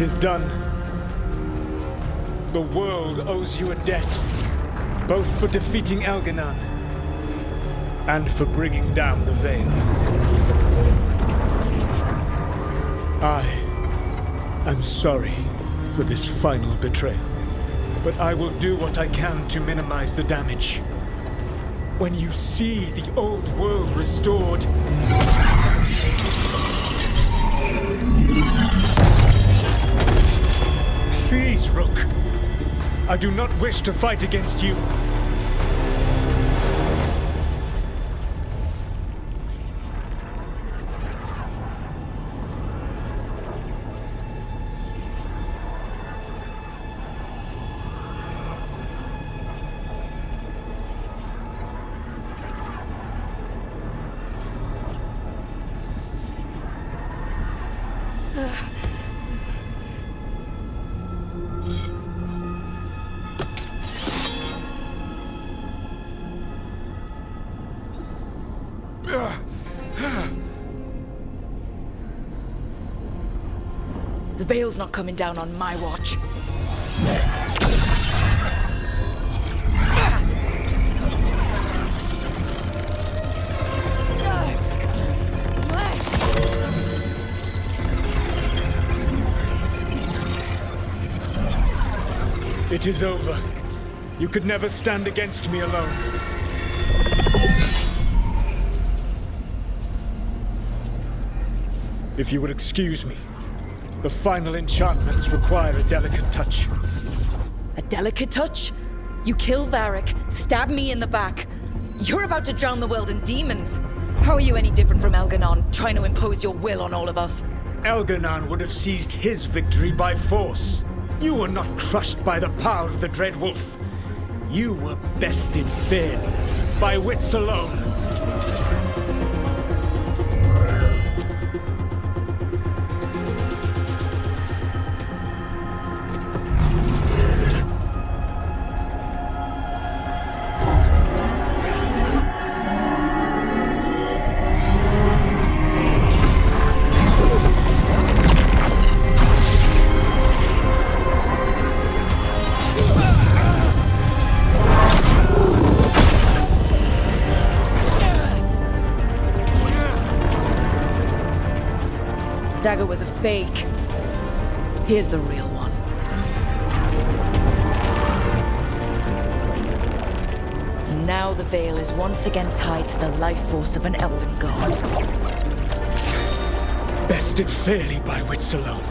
is done. The world owes you a debt, both for defeating Elganon and for bringing down the Veil. I am sorry for this final betrayal, but I will do what I can to minimize the damage. When you see the old world restored, please, Rook. I do not wish to fight against you. The Veil's not coming down on my watch. It is over. You could never stand against me alone. If you will excuse me, the final enchantments require a delicate touch. A delicate touch? You kill Varric, stab me in the back. You're about to drown the world in demons. How are you any different from Elganon, trying to impose your will on all of us? Elganon would have seized his victory by force. You were not crushed by the power of the Dread Wolf. You were bested fairly, by wits alone. Dagger was a fake. Here's the real one. And now the Veil is once again tied to the life force of an elven god. Bested fairly by wits alone.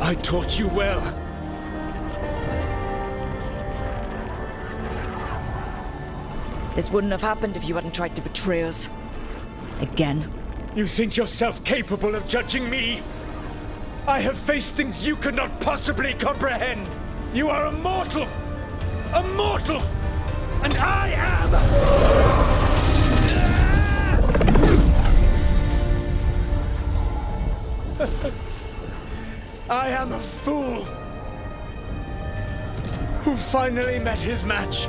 I taught you well. This wouldn't have happened if you hadn't tried to betray us. Again. You think yourself capable of judging me? I have faced things you could not possibly comprehend. You are a mortal! A mortal! And I am... I am a fool who finally met his match.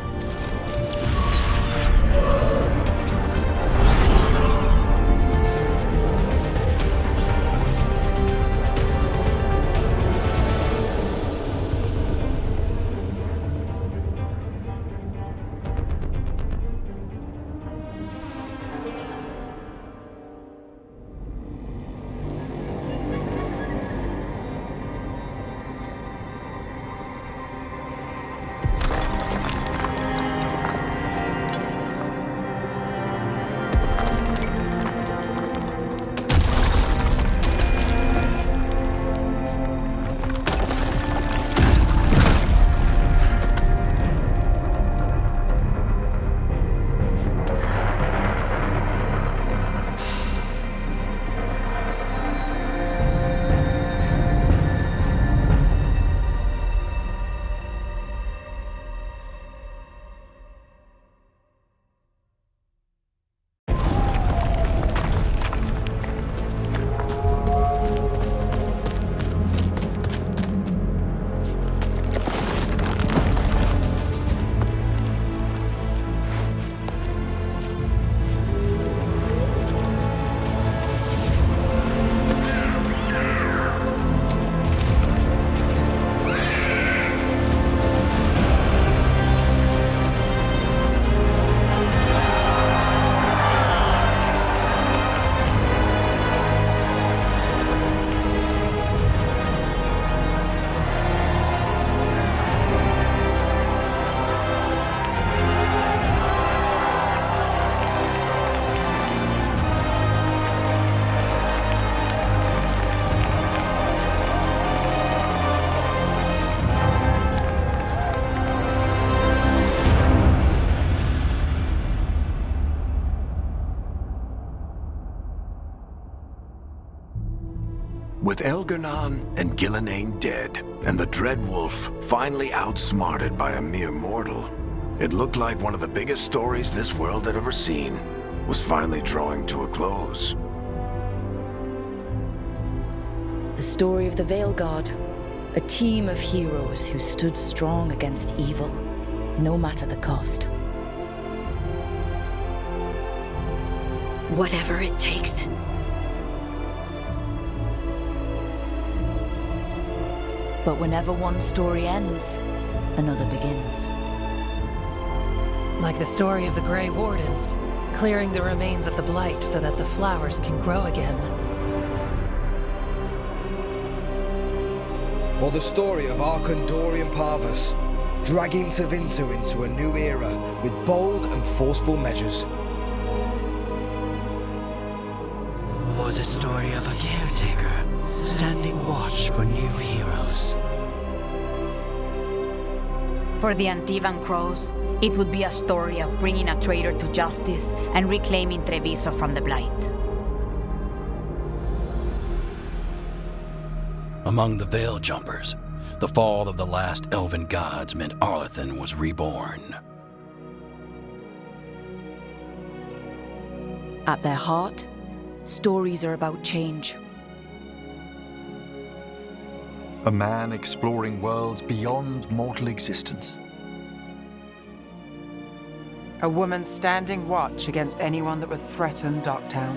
With Elgar'nan and Gillenane dead, and the Dread Wolf finally outsmarted by a mere mortal, it looked like one of the biggest stories this world had ever seen was finally drawing to a close. The story of the Veilguard, a team of heroes who stood strong against evil, no matter the cost. Whatever it takes. But whenever one story ends, another begins. Like the story of the Grey Wardens, clearing the remains of the Blight so that the flowers can grow again. Or the story of Arkandorian Parvus, dragging Tevinter into a new era with bold and forceful measures. Or the story of a caretaker, standing watch for new heroes. For the Antivan Crows, it would be a story of bringing a traitor to justice and reclaiming Treviso from the Blight. Among the Veil Jumpers, the fall of the last elven gods meant Arlathan was reborn. At their heart, stories are about change. A man exploring worlds beyond mortal existence. A woman standing watch against anyone that would threaten Docktown.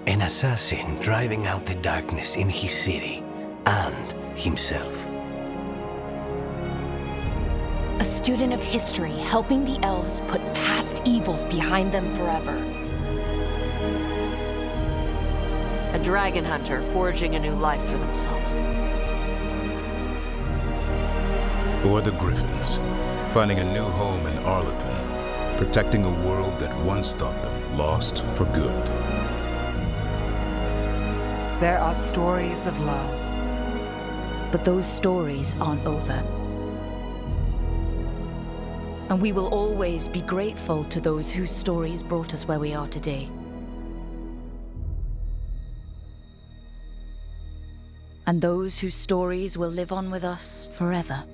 An assassin driving out the darkness in his city and himself. A student of history helping the elves put past evils behind them forever. A dragon hunter forging a new life for themselves. Or the Griffins, finding a new home in Arlathan, protecting a world that once thought them lost for good. There are stories of love. But those stories aren't over. And we will always be grateful to those whose stories brought us where we are today. And those whose stories will live on with us forever.